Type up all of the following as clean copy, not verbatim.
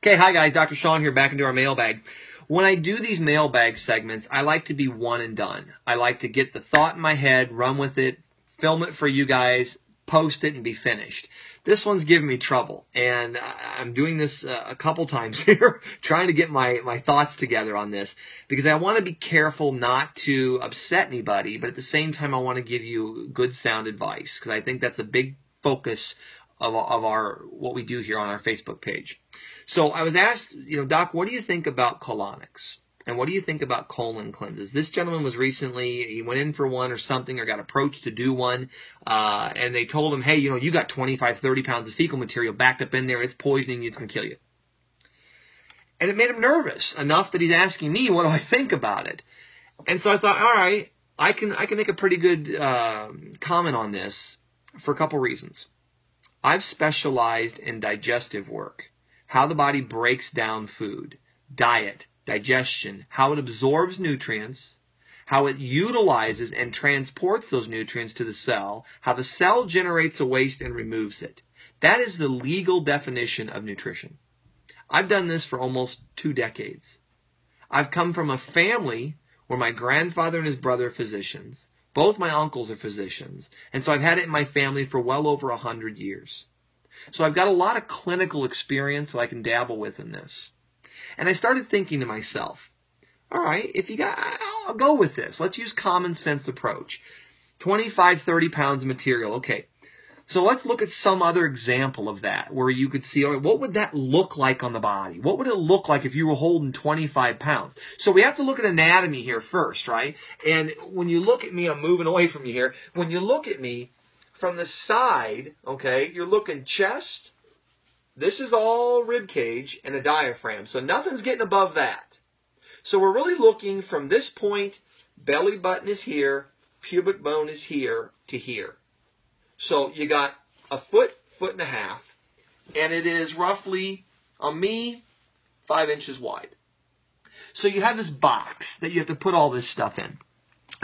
Okay, hi guys, Dr. Sean here, back into our mailbag. When I do these mailbag segments, I like to be one and done. I like to get the thought in my head, run with it, film it for you guys, post it, and be finished. This one's giving me trouble, and I'm doing this a couple times here, trying to get my thoughts together on this, because I want to be careful not to upset anybody, but at the same time I want to give you good sound advice, because I think that's a big focus of our what we do here on our Facebook page. So I was asked, Doc, what do you think about colonics? And what do you think about colon cleanses? This gentleman was recently, he went in for one or something, or got approached to do one, and they told him, hey, you got 25, 30 pounds of fecal material backed up in there, it's poisoning you, it's going to kill you. And it made him nervous enough that he's asking me, what do I think about it? And so I thought, all right, I can make a pretty good comment on this for a couple reasons. I've specialized in digestive work, how the body breaks down food, diet, digestion, how it absorbs nutrients, how it utilizes and transports those nutrients to the cell, how the cell generates a waste and removes it. That is the legal definition of nutrition. I've done this for almost 2 decades. I've come from a family where my grandfather and his brother are physicians. Both my uncles are physicians, and so I've had it in my family for well over 100 years. So I've got a lot of clinical experience that I can dabble with in this. And I started thinking to myself, all right, I'll go with this. Let's use common sense approach. 25, 30 pounds of material, okay. So let's look at some other example of that where you could see, all right, what would that look like on the body? What would it look like if you were holding 25 pounds? So we have to look at anatomy here first, right? And when you look at me, I'm moving away from you here. When you look at me from the side, okay, you're looking chest. This is all rib cage and a diaphragm. So nothing's getting above that. So we're really looking from this point, belly button is here, pubic bone is here to here. So you got a foot, foot and a half, and it is roughly, on me, 5 inches wide. So you have this box that you have to put all this stuff in.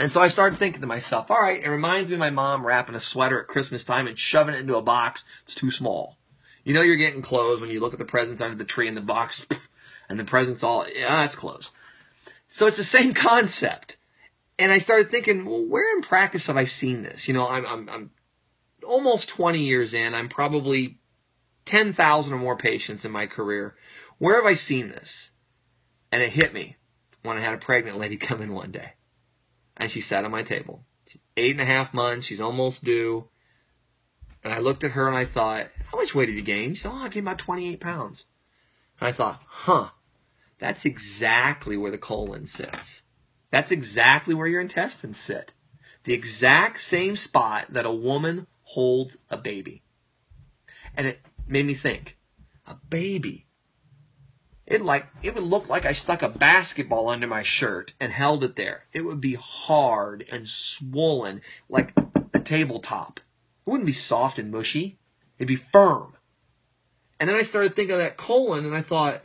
And so I started thinking to myself, all right, it reminds me of my mom wrapping a sweater at Christmas time and shoving it into a box. It's too small. You know you're getting clothes when you look at the presents under the tree and the box, and the presents all, yeah, it's clothes. So it's the same concept. And I started thinking, well, where in practice have I seen this? I'm almost 20 years in. I'm probably 10,000 or more patients in my career. Where have I seen this? And it hit me when I had a pregnant lady come in one day. And she sat on my table. She's 8.5 months. She's almost due. And I looked at her and I thought, how much weight did you gain? She said, I gained about 28 pounds. And I thought, that's exactly where the colon sits. That's exactly where your intestines sit. The exact same spot that a woman holds a baby. And it made me think, a baby. It would look like I stuck a basketball under my shirt and held it there. It would be hard and swollen like a tabletop. It wouldn't be soft and mushy. It'd be firm. And then I started thinking of that colon, and I thought,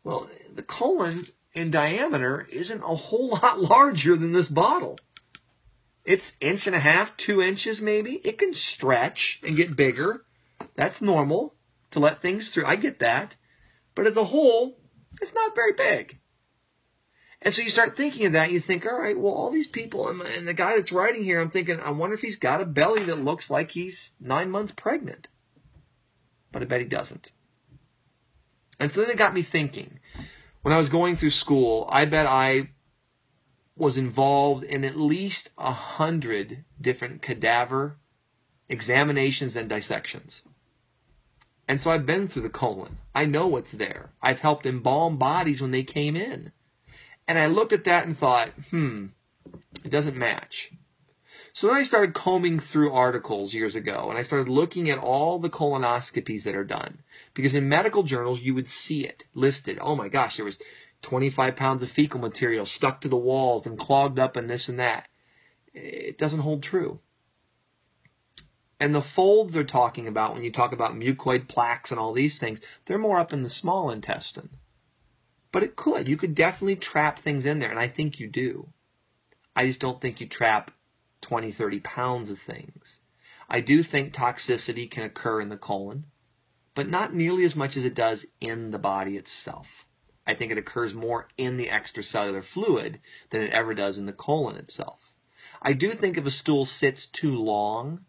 well, the colon in diameter isn't a whole lot larger than this bottle. It's 1.5 inches, 2 inches maybe. It can stretch and get bigger. That's normal to let things through. I get that. But as a whole, it's not very big. And so you start thinking of that. You think, all right, well, all these people, and the guy that's writing here, I'm thinking, I wonder if he's got a belly that looks like he's 9 months pregnant. But I bet he doesn't. And so then it got me thinking. When I was going through school, I bet I was involved in at least 100 different cadaver examinations and dissections. And so I've been through the colon. I know what's there. I've helped embalm bodies when they came in. And I looked at that and thought, it doesn't match. So then I started combing through articles years ago, and I started looking at all the colonoscopies that are done. Because in medical journals, you would see it listed. Oh my gosh, there was 25 pounds of fecal material stuck to the walls and clogged up and this and that. It doesn't hold true. And the folds they're talking about when you talk about mucoid plaques and all these things, they're more up in the small intestine. But it could. You could definitely trap things in there, and I think you do. I just don't think you trap 20, 30 pounds of things. I do think toxicity can occur in the colon, but not nearly as much as it does in the body itself. I think it occurs more in the extracellular fluid than it ever does in the colon itself. I do think if a stool sits too long,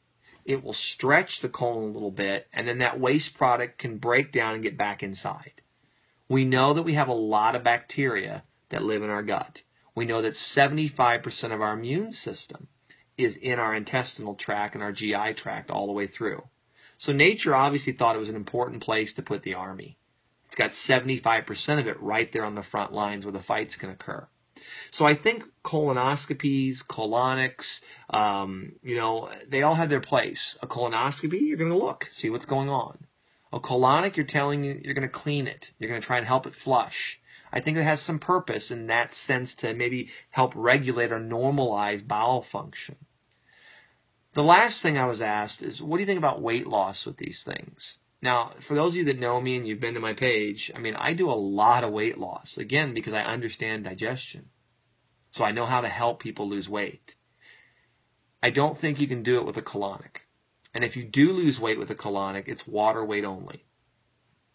it will stretch the colon a little bit, and then that waste product can break down and get back inside. We know that we have a lot of bacteria that live in our gut. We know that 75% of our immune system is in our intestinal tract and our GI tract all the way through. So nature obviously thought it was an important place to put the army. It's got 75% of it right there on the front lines where the fights can occur. So I think colonoscopies, colonics, they all have their place. A colonoscopy, you're going to look, see what's going on. A colonic, you're telling you you're going to clean it. You're going to try and help it flush. I think it has some purpose in that sense to maybe help regulate or normalize bowel function. The last thing I was asked is, what do you think about weight loss with these things? Now, for those of you that know me and you've been to my page, I do a lot of weight loss, again, because I understand digestion. So I know how to help people lose weight. I don't think you can do it with a colonic. And if you do lose weight with a colonic, it's water weight only.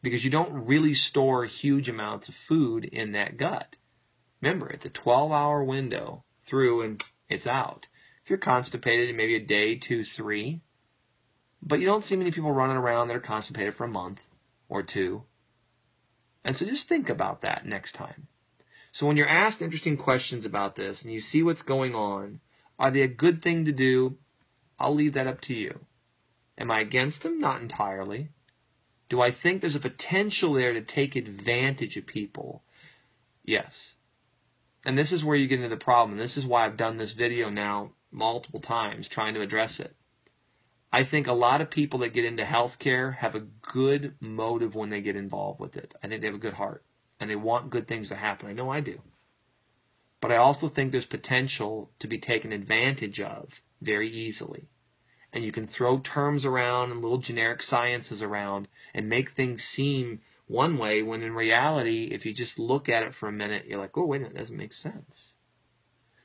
Because you don't really store huge amounts of food in that gut. Remember, it's a 12-hour window through and it's out. If you're constipated, maybe a day, 2, 3. But you don't see many people running around that are constipated for a month or 2. And so just think about that next time. So when you're asked interesting questions about this and you see what's going on, are they a good thing to do? I'll leave that up to you. Am I against them? Not entirely. Do I think there's a potential there to take advantage of people? Yes. And this is where you get into the problem. This is why I've done this video now multiple times trying to address it. I think a lot of people that get into healthcare have a good motive when they get involved with it. I think they have a good heart and they want good things to happen. I know I do. But I also think there's potential to be taken advantage of very easily. And you can throw terms around and little generic sciences around and make things seem one way when in reality, if you just look at it for a minute, you're like, oh, wait a minute, that doesn't make sense.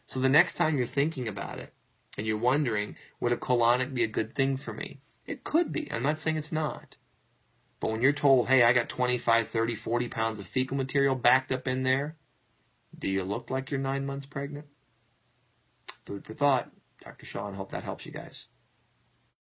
So the next time you're thinking about it and you're wondering, would a colonic be a good thing for me? It could be. I'm not saying it's not. But when you're told, hey, I got 25, 30, 40 pounds of fecal material backed up in there, do you look like you're 9 months pregnant? Food for thought. Dr. Sean, hope that helps you guys.